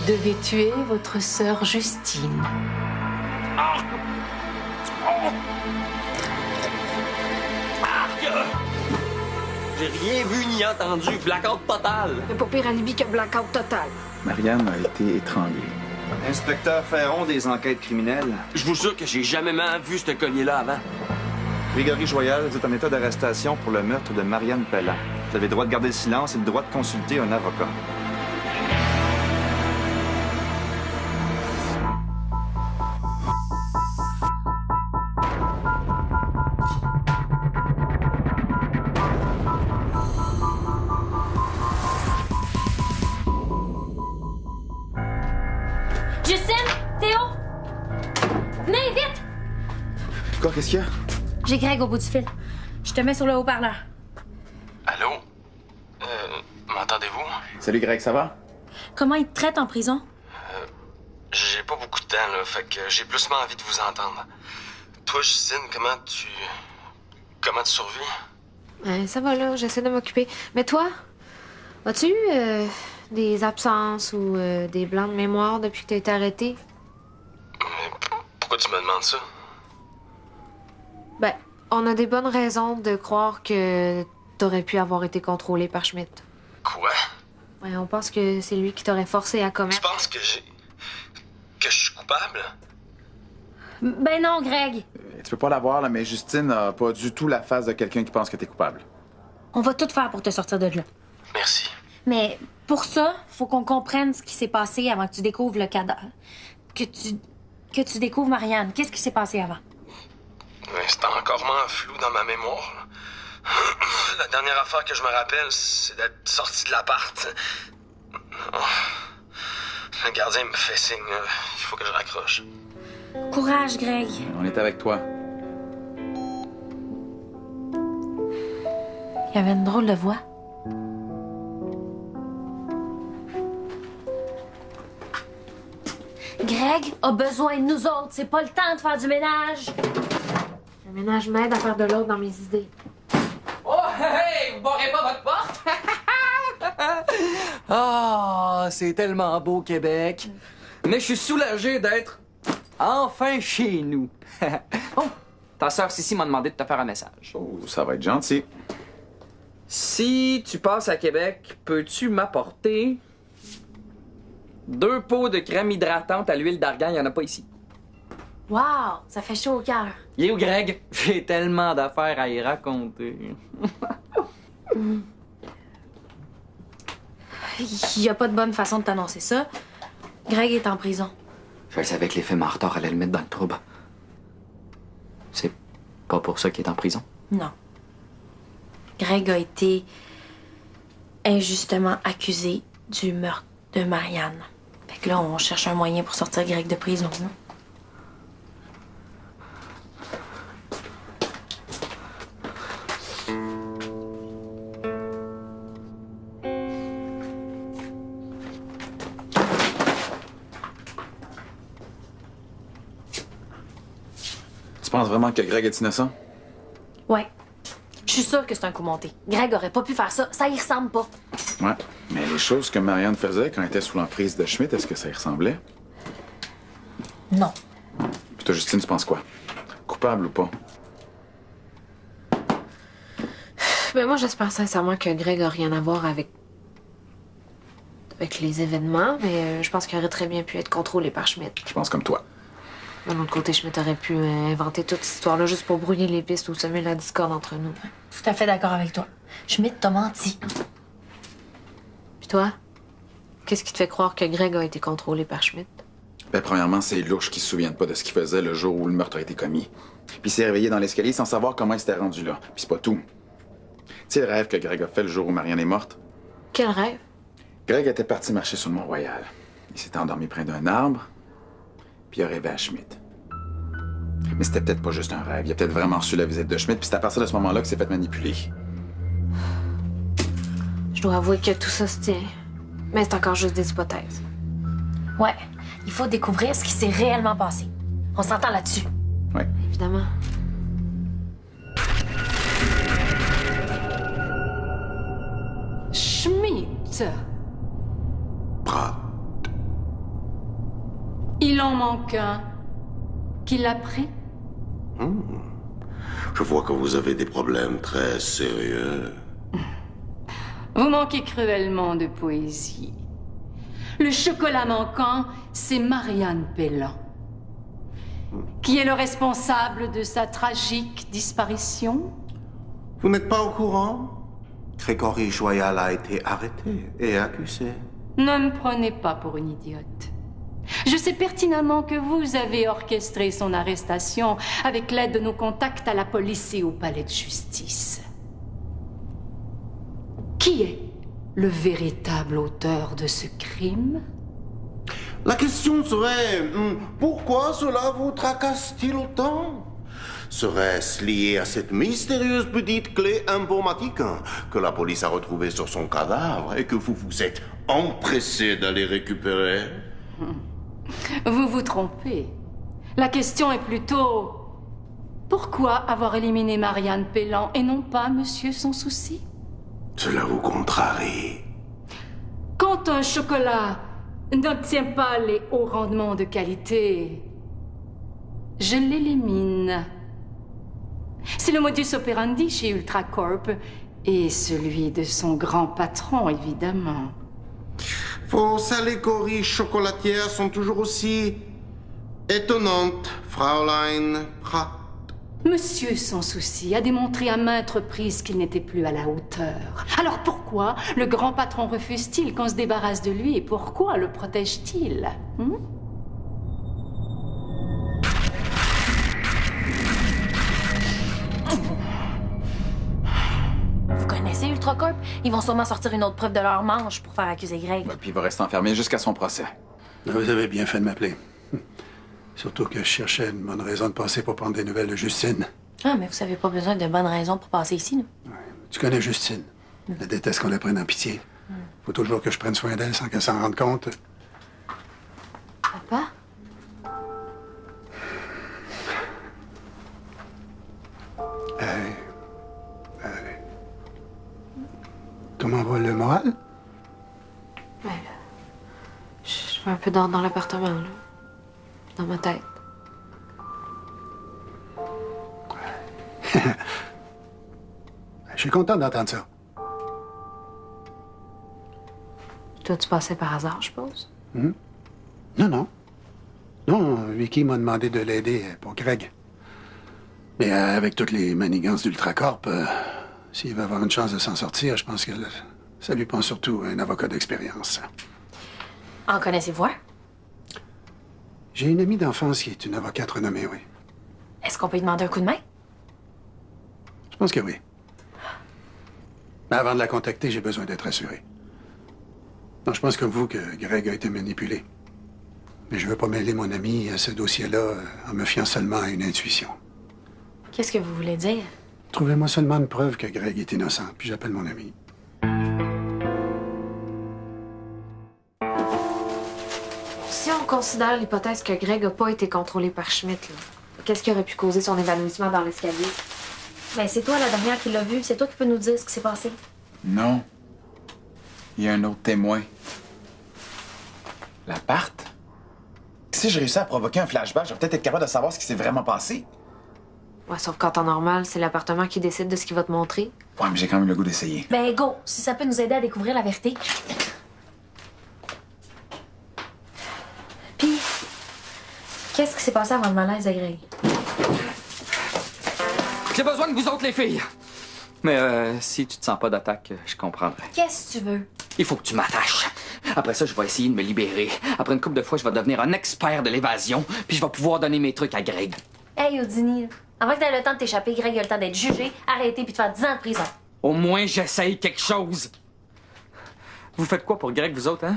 devez tuer votre sœur Justine. J'ai rien vu ni entendu. Blackout total. Mais pas pire alibi que blackout total. Marianne a été étranglée. Inspecteur Ferron des enquêtes criminelles. Je vous jure que j'ai jamais même vu ce collier-là avant. Grégory Joyal, vous êtes en état d'arrestation pour le meurtre de Marianne Pelland. Vous avez le droit de garder le silence et le droit de consulter un avocat. Justine! Théo! Venez, vite! Quoi, qu'est-ce qu'il y a? J'ai Greg au bout du fil. Je te mets sur le haut-parleur. Allô? M'entendez-vous? Salut Greg, ça va? Comment ils te traitent en prison? J'ai pas beaucoup de temps, là, fait que j'ai plus envie de vous entendre. Toi, Justine, comment tu survis? Ça va là, j'essaie de m'occuper. Mais toi, as-tu eu des absences ou des blancs de mémoire depuis que t'as été arrêté? Mais pourquoi tu me demandes ça? Ben, on a des bonnes raisons de croire que t'aurais pu avoir été contrôlé par Schmidt. Quoi? Ouais, on pense que c'est lui qui t'aurait forcé à Tu commettre. penses que je suis coupable? Ben non, Greg. Tu peux pas l'avoir, là, mais Justine a pas du tout la face de quelqu'un qui pense que t'es coupable. On va tout faire pour te sortir de là. Merci. Mais pour ça, faut qu'on comprenne ce qui s'est passé avant que tu découvres le cadavre. Que tu découvres Marianne. Qu'est-ce qui s'est passé avant? Ouais, c'est encore moins flou dans ma mémoire, là. La dernière affaire que je me rappelle, c'est d'être sorti de l'appart. Oh. Le gardien me fait signe. Il faut que je raccroche. Courage, Greg. On est avec toi. Il y avait une drôle de voix. Greg a besoin de nous autres. C'est pas le temps de faire du ménage. Le ménage m'aide à faire de l'ordre dans mes idées. Oh, hey, vous barrez pas votre porte? Ah, c'est tellement beau, Québec. Mais je suis soulagé d'être enfin chez nous. Oh, ta sœur Sissi m'a demandé de te faire un message. Oh, ça va être gentil. Si tu passes à Québec, peux-tu m'apporter 2 pots de crème hydratante à l'huile d'argan? Il n'y en a pas ici. Wow, ça fait chaud au cœur. Yo, Greg, j'ai tellement d'affaires à y raconter. Il y a pas de bonne façon de t'annoncer ça. Greg est en prison. Je savais que les films en retard allaient le mettre dans le trouble. C'est pas pour ça qu'il est en prison? Non. Greg a été injustement accusé du meurtre de Marianne. Fait que là, on cherche un moyen pour sortir Greg de prison, là. Tu penses vraiment que Greg est innocent? Ouais. Je suis sûre que c'est un coup monté. Greg aurait pas pu faire ça. Ça y ressemble pas. Ouais. Mais les choses que Marianne faisait quand elle était sous l'emprise de Schmidt, est-ce que ça y ressemblait? Non. Puis toi, Justine, tu penses quoi? Coupable ou pas? Ben moi, j'espère sincèrement que Greg a rien à voir avec les événements, mais je pense qu'il aurait très bien pu être contrôlé par Schmidt. Je pense comme toi. D'un autre côté, Schmidt aurait pu inventer toute cette histoire-là juste pour brouiller les pistes ou semer la discorde entre nous. Tout à fait d'accord avec toi. Schmidt t'a menti. Puis toi, qu'est-ce qui te fait croire que Greg a été contrôlé par Schmidt? Ben, premièrement, c'est louche qui se souvienne pas de ce qu'il faisait le jour où le meurtre a été commis. Puis il s'est réveillé dans l'escalier sans savoir comment il s'était rendu là. Puis c'est pas tout. Tu sais le rêve que Greg a fait le jour où Marianne est morte? Quel rêve? Greg était parti marcher sur le Mont-Royal. Il s'était endormi près d'un arbre, puis il a rêvé à Schmidt. Mais c'était peut-être pas juste un rêve. Il a peut-être vraiment reçu la visite de Schmidt, puis c'est à partir de ce moment-là qu'il s'est fait manipuler. Je dois avouer que tout ça se tient. Mais c'est encore juste des hypothèses. Ouais. Il faut découvrir ce qui s'est réellement passé. On s'entend là-dessus. Ouais. Évidemment. Schmidt. Brat. Il en manque un. Qui l'a pris? Je vois que vous avez des problèmes très sérieux. Vous manquez cruellement de poésie. Le chocolat manquant, c'est Marianne Pellan. Qui est le responsable de sa tragique disparition? Vous n'êtes pas au courant? Grégory Joyal a été arrêté et accusé. Ne me prenez pas pour une idiote. Je sais pertinemment que vous avez orchestré son arrestation avec l'aide de nos contacts à la police et au palais de justice. Qui est le véritable auteur de ce crime? La question serait, pourquoi cela vous tracasse-t-il autant? Serait-ce lié à cette mystérieuse petite clé informatique que la police a retrouvée sur son cadavre et que vous vous êtes empressé d'aller récupérer? Vous vous trompez. La question est plutôt... Pourquoi avoir éliminé Marianne Pellan et non pas Monsieur Sans Souci? Cela vous contrarie. Quand un chocolat n'obtient pas les hauts rendements de qualité, je l'élimine. C'est le modus operandi chez Ultracorp et celui de son grand patron, évidemment. Vos allégories chocolatières sont toujours aussi étonnantes, Fraulein Pratt. Monsieur Sans Souci a démontré à maintes reprises qu'il n'était plus à la hauteur. Alors pourquoi le grand patron refuse-t-il qu'on se débarrasse de lui et pourquoi le protège-t-il? Vous connaissez Ultracorp? Ils vont sûrement sortir une autre preuve de leur manche pour faire accuser Greg. Ouais, puis il va rester enfermé jusqu'à son procès. Vous avez bien fait de m'appeler. Surtout que je cherchais une bonne raison de passer pour prendre des nouvelles de Justine. Ah, mais vous avez pas besoin de bonnes raisons pour passer ici, nous. Ouais. Tu connais Justine. Elle déteste qu'on la prenne en pitié. Faut toujours que je prenne soin d'elle sans qu'elle s'en rende compte. Papa? Comment va le moral? Ouais. Je vais un peu dans l'appartement, là. Dans ma tête. Je suis content d'entendre ça. Toi, tu passais par hasard, je suppose? Non, non. Non, Vicky m'a demandé de l'aider pour Greg. Mais avec toutes les manigances d'Ultracorp, s'il veut avoir une chance de s'en sortir, je pense que ça lui prend surtout un avocat d'expérience. En connaissez-vous un? J'ai une amie d'enfance qui est une avocate renommée, oui. Est-ce qu'on peut lui demander un coup de main? Je pense que oui. Mais avant de la contacter, j'ai besoin d'être assuré. Non, je pense comme vous que Greg a été manipulé. Mais je veux pas mêler mon ami à ce dossier-là en me fiant seulement à une intuition. Qu'est-ce que vous voulez dire? Trouvez-moi seulement une preuve que Greg est innocent, puis j'appelle mon ami. Si on considère l'hypothèse que Greg n'a pas été contrôlé par Schmidt, là, qu'est-ce qui aurait pu causer son évanouissement dans l'escalier? Ben, c'est toi la dernière qui l'a vu. C'est toi qui peux nous dire ce qui s'est passé. Non. Il y a un autre témoin. L'appart? Si je réussis à provoquer un flashback, je vais peut-être être capable de savoir ce qui s'est vraiment passé. Ouais, sauf qu'en temps normal, c'est l'appartement qui décide de ce qu'il va te montrer. Ouais, mais j'ai quand même le goût d'essayer. Ben, go! Si ça peut nous aider à découvrir la vérité. Puis, qu'est-ce qui s'est passé avant le malaise de Greg? J'ai besoin de vous autres, les filles. Mais si tu te sens pas d'attaque, je comprendrai. Qu'est-ce que tu veux? Il faut que tu m'attaches. Après ça, je vais essayer de me libérer. Après une couple de fois, je vais devenir un expert de l'évasion, puis je vais pouvoir donner mes trucs à Greg. Hey, Odini, avant que t'aies le temps de t'échapper, Greg a le temps d'être jugé, arrêté, puis de faire 10 ans de prison. Au moins, j'essaye quelque chose. Vous faites quoi pour Greg, vous autres, hein?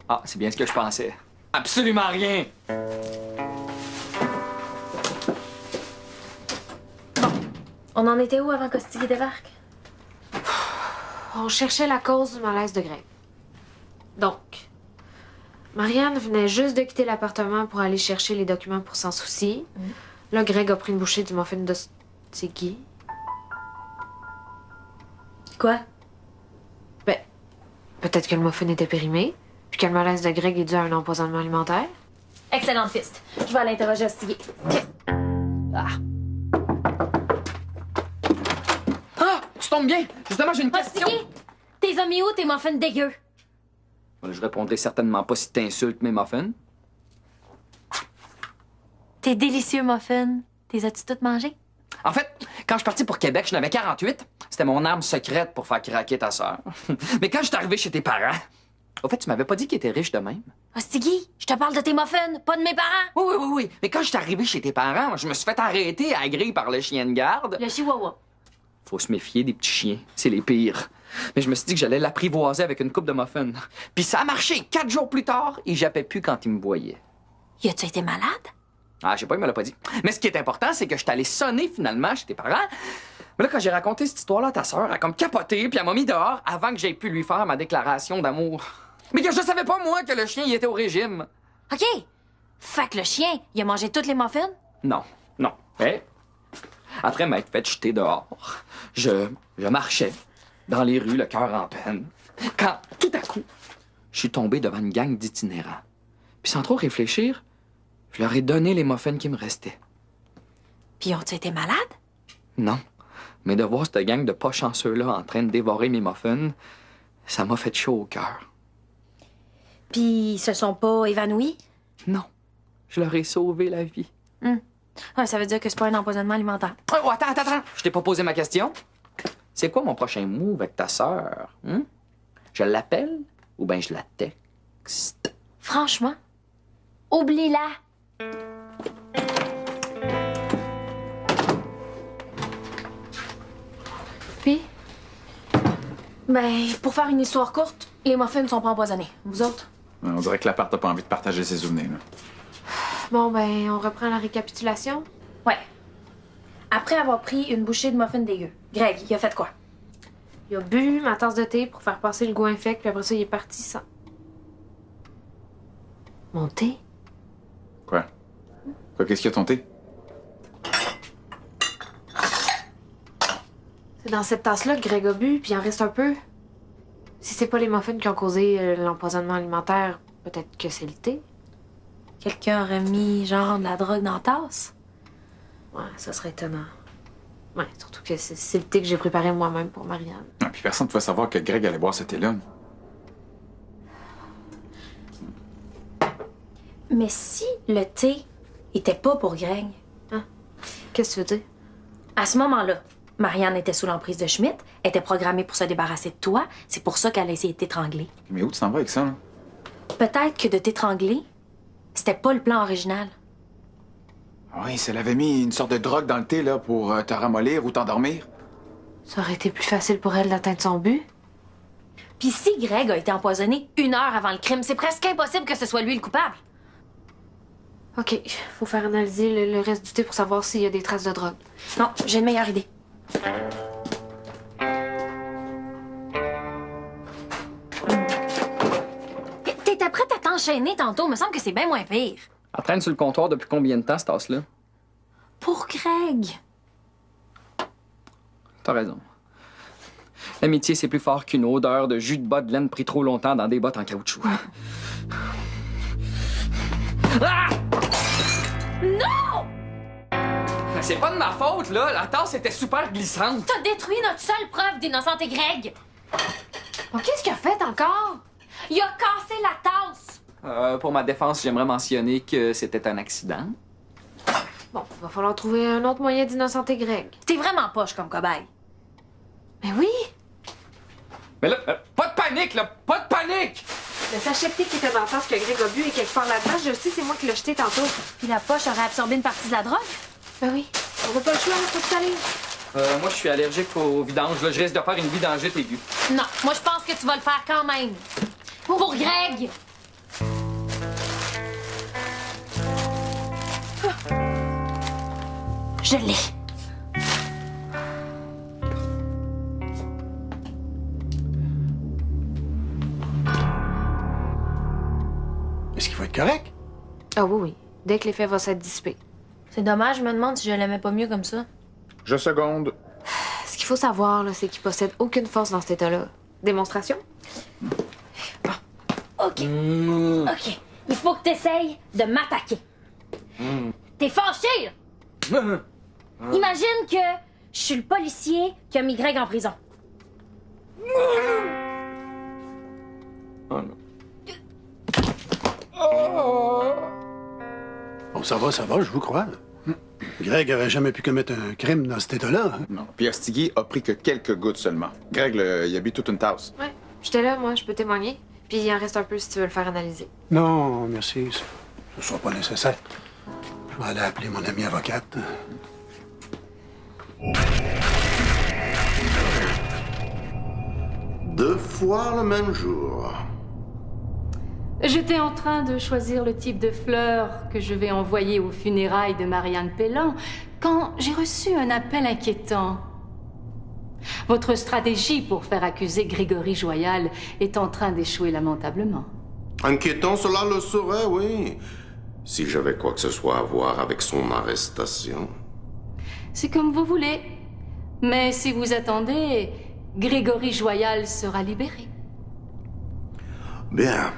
Ah, c'est bien ce que je pensais. Absolument rien! On en était où avant qu'Hostie débarque? On cherchait la cause du malaise de Greg. Donc, Marianne venait juste de quitter l'appartement pour aller chercher les documents pour Sans Souci. Là, Greg a pris une bouchée du muffin de... C'est qui? Quoi? Ben, peut-être que le muffin était périmé. Puis que le malaise de Greg est dû à un empoisonnement alimentaire. Excellente piste. Je vais aller interroger Hostigui. OK. Ah. Ah! Tu tombes bien! Justement, j'ai une question! Hostigui! T'es mis où tes muffins dégueux? Je répondrai certainement pas si t'insultes mes muffins. Tes délicieux muffins. T'es as-tu toutes mangés? En fait, quand je suis parti pour Québec, je n'avais 48. C'était mon arme secrète pour faire craquer ta sœur. Mais quand je suis arrivé chez tes parents, au fait, tu m'avais pas dit qu'ils étaient riches de même. Hostigui, je te parle de tes muffins, pas de mes parents! Oui. Mais quand je suis arrivé chez tes parents, je me suis fait arrêter à la grille par le chien de garde. Le chihuahua. Faut se méfier des petits chiens. C'est les pires. Mais je me suis dit que j'allais l'apprivoiser avec une coupe de muffins. Puis ça a marché. 4 jours plus tard, il jappait plus quand il me voyait. Y a-tu été malade? Ah, je sais pas, il me l'a pas dit. Mais ce qui est important, c'est que je suis allé sonner finalement chez tes parents. Mais là, quand j'ai raconté cette histoire-là à ta sœur, elle a comme capoté, puis elle m'a mis dehors avant que j'aie pu lui faire ma déclaration d'amour. Mais que je savais pas, moi, que le chien, il était au régime. OK. Fait que le chien, il a mangé toutes les muffins? Non. Mais après m'être fait jeter dehors, je marchais dans les rues, le cœur en peine, quand, tout à coup, je suis tombé devant une gang d'itinérants. Puis sans trop réfléchir, je leur ai donné les muffins qui me restaient. Puis ont-ils été malades? Non. Mais de voir cette gang de pas chanceux-là en train de dévorer mes muffins, ça m'a fait chaud au cœur. Puis ils se sont pas évanouis? Non. Je leur ai sauvé la vie. Ouais, ça veut dire que c'est pas un empoisonnement alimentaire. Oh, attends. Je t'ai pas posé ma question. C'est quoi mon prochain move avec ta sœur? Je l'appelle ou bien je la texte? Franchement, oublie-la. Puis? Ben, pour faire une histoire courte, les muffins ne sont pas empoisonnés. Vous autres? On dirait que l'appart n'a pas envie de partager ses souvenirs. Là. Bon, ben, on reprend la récapitulation. Ouais. Après avoir pris une bouchée de muffins dégueu, Greg, il a fait quoi? Il a bu ma tasse de thé pour faire passer le goût infect, puis après ça, il est parti sans. Mon thé? Quoi? Qu'est-ce qu'il y a ton thé? C'est dans cette tasse-là que Greg a bu, puis il en reste un peu. Si c'est pas les muffins qui ont causé l'empoisonnement alimentaire, peut-être que c'est le thé. Quelqu'un aurait mis genre de la drogue dans la tasse? Ouais, ça serait étonnant. Ouais, surtout que c'est le thé que j'ai préparé moi-même pour Marianne. Ah, puis personne ne pouvait savoir que Greg allait boire ce thé-là. Mais si le thé était pas pour Greg? Hein? Qu'est-ce que tu veux dire? À ce moment-là, Marianne était sous l'emprise de Schmidt, était programmée pour se débarrasser de toi. C'est pour ça qu'elle a essayé de t'étrangler. Mais où tu t'en vas avec ça, là? Peut-être que de t'étrangler, c'était pas le plan original. Oui, si elle avait mis une sorte de drogue dans le thé, là, pour te ramollir ou t'endormir. Ça aurait été plus facile pour elle d'atteindre son but. Puis si Greg a été empoisonné 1 heure avant le crime, c'est presque impossible que ce soit lui le coupable. OK, faut faire analyser le reste du thé pour savoir s'il y a des traces de drogue. Non, j'ai une meilleure idée. T'étais prête à t'enchaîner tantôt, me semble que c'est bien moins pire. Elle traîne sur le comptoir depuis combien de temps, cette tasse-là? Pour Greg. T'as raison. L'amitié, c'est plus fort qu'une odeur de jus de bas de laine pris trop longtemps dans des bottes en caoutchouc. Ah! Non! Mais c'est pas de ma faute, là. La tasse était super glissante. T'as détruit notre seule preuve d'innocente et Greg. Bon, qu'est-ce qu'il a fait encore? Il a cassé la tasse. Pour ma défense, j'aimerais mentionner que c'était un accident. Bon, il va falloir trouver un autre moyen d'innocenter Greg. T'es vraiment poche comme cobaye. Mais oui! Mais là, pas de panique, là! Pas de panique! Le sachet de thé qui était dans la tasse que Greg a bu et quelque part là-dedans, je le sais, c'est moi qui l'ai jeté tantôt. Puis la poche aurait absorbé une partie de la drogue? Ben oui. On n'a pas le choix, faut que t'ailles. Moi, je suis allergique au vidange. Là, je risque de faire une vidangite aiguë. Non, moi je pense que tu vas le faire quand même. Pour Greg! Je l'ai. Est-ce qu'il va être correct? Ah oui. Dès que l'effet va s'être dissipé. C'est dommage, je me demande si je l'aimais pas mieux comme ça. Je seconde. Ce qu'il faut savoir, là, c'est qu'il possède aucune force dans cet état-là. Démonstration? OK. OK. Il faut que t'essayes de m'attaquer. T'es fâché, là? Imagine que je suis le policier qui a mis Greg en prison. Bon, ça va, je vous crois. Greg aurait jamais pu commettre un crime dans cet état-là. Hein? Non. Puis Astigui a pris que quelques gouttes seulement. Greg, il a bu toute une tasse. Ouais, j'étais là, moi, je peux témoigner. Puis il en reste un peu si tu veux le faire analyser. Non, merci. Ce sera pas nécessaire. Je vais aller appeler mon amie avocate. Deux fois le même jour. J'étais en train de choisir le type de fleurs que je vais envoyer aux funérailles de Marianne Pellan quand j'ai reçu un appel inquiétant. Votre stratégie pour faire accuser Grégory Joyal est en train d'échouer lamentablement. Inquiétant, cela le serait, oui. Si j'avais quoi que ce soit à voir avec son arrestation. C'est comme vous voulez. Mais si vous attendez, Grégory Joyal sera libéré. Bien.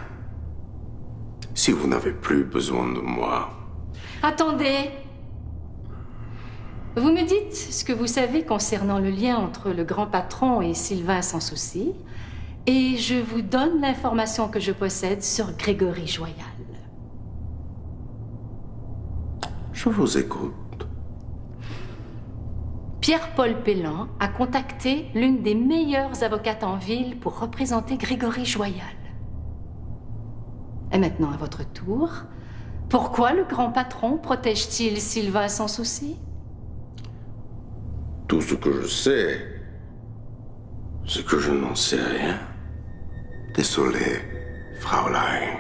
Si vous n'avez plus besoin de moi. Attendez. Vous me dites ce que vous savez concernant le lien entre le grand patron et Sylvain Sans Souci, et je vous donne l'information que je possède sur Grégory Joyal. Je vous écoute. Pierre-Paul Pellan a contacté l'une des meilleures avocates en ville pour représenter Grégory Joyal. Et maintenant, à votre tour, pourquoi le grand patron protège-t-il Sylvain Sans Souci? Tout ce que je sais, c'est que je n'en sais rien. Désolé, Fraulein.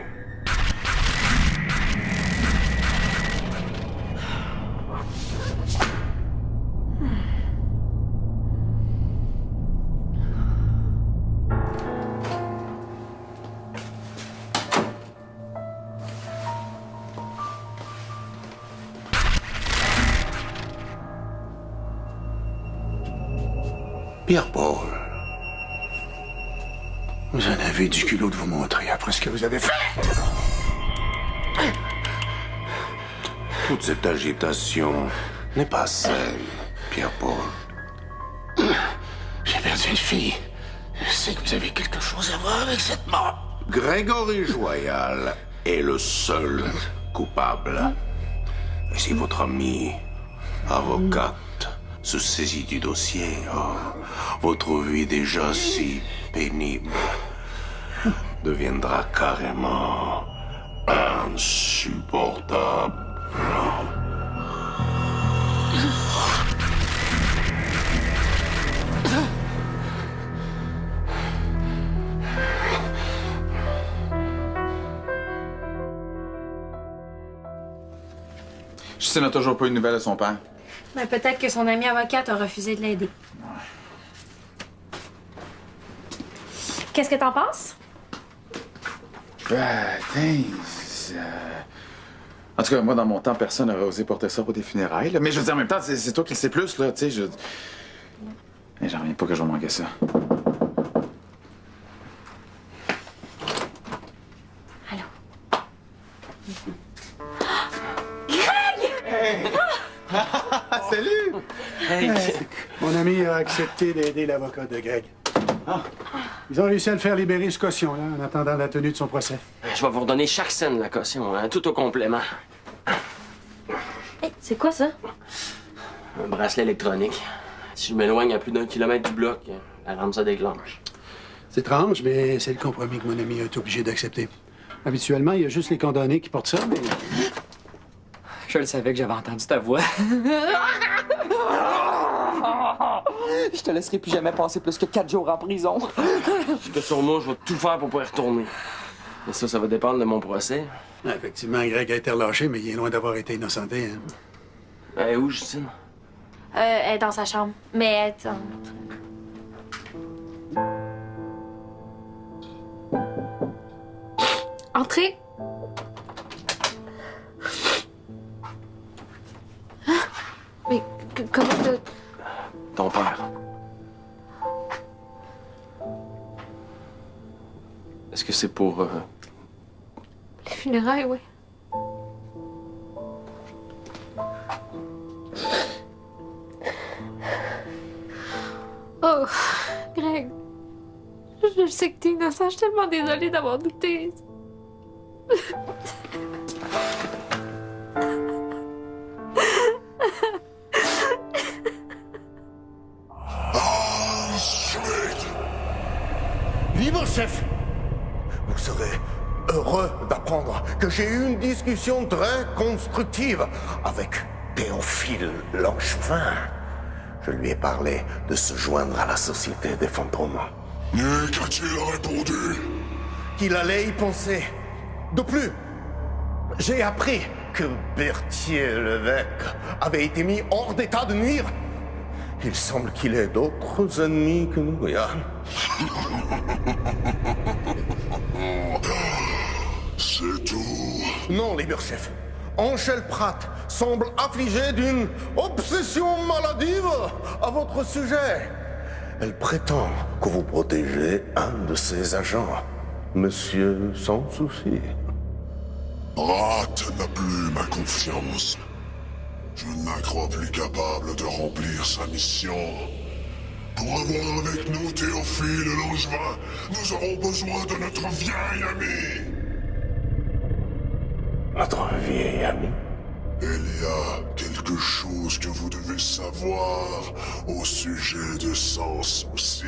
Pierre-Paul. Vous en avez du culot de vous montrer après ce que vous avez fait. Toute cette agitation n'est pas saine, Pierre-Paul. J'ai perdu une fille. Je sais que vous avez quelque chose à voir avec cette mort. Grégory Joyal est le seul coupable. Et si votre ami, avocate, se saisit du dossier, votre vie déjà si pénible deviendra carrément insupportable. Justine n'a toujours pas eu de nouvelles de son père. Ben, peut-être que son ami avocate a refusé de l'aider. Qu'est-ce que t'en penses? En tout cas, moi, dans mon temps, personne n'aurait osé porter ça pour des funérailles. Là. Mais je veux dire, en même temps, c'est toi qui le sais plus, là, tu sais, Mais j'en reviens pas que je vais manquer ça. Allô? Salut! Hey, Mon ami a accepté d'aider l'avocat de Greg. Ils ont réussi à le faire libérer ce caution, là, en attendant la tenue de son procès. je vais vous redonner chaque scène de la caution, hein, tout au complément. Hey, c'est quoi ça? Un bracelet électronique. Si je m'éloigne à plus d'1 kilomètre du bloc, l'alarme ça déclenche. C'est étrange, mais c'est le compromis que mon ami a été obligé d'accepter. Habituellement, il y a juste les condamnés qui portent ça, mais... Je le savais que j'avais entendu ta voix. Je te laisserai plus jamais passer plus que 4 jours en prison. Parce que sur moi, je vais tout faire pour pas y retourner. Mais ça va dépendre de mon procès. Effectivement, Greg a été relâché, mais il est loin d'avoir été innocenté. Hein. Elle est où, Justine? Elle est dans sa chambre. Mais elle est Entrez. Mais comment t'as... Ton père. Est-ce que c'est pour funérailles, oui. Oh, Greg. Je sais que t'es innocent. Je suis tellement désolée d'avoir douté. Libre chef, vous serez heureux d'apprendre que j'ai eu une discussion très constructive avec Théophile Langevin. Je lui ai parlé de se joindre à la Société des Fantômes. Et qu'a-t-il répondu? Qu'il allait y penser. De plus, j'ai appris que Berthier Lévesque avait été mis hors d'état de nuire. Il semble qu'il ait d'autres ennemis que nous, Yann. C'est tout. Non, Libre-Chef. Angèle Pratt semble affligée d'une obsession maladive à votre sujet. Elle prétend que vous protégez un de ses agents, Monsieur Sans Souci. Pratt n'a plus ma confiance. Je ne la crois plus capable de remplir sa mission. Pour avoir avec nous Théophile Langevin, nous aurons besoin de notre vieil ami. Notre vieil ami? Il y a quelque chose que vous devez savoir au sujet de Sans Souci.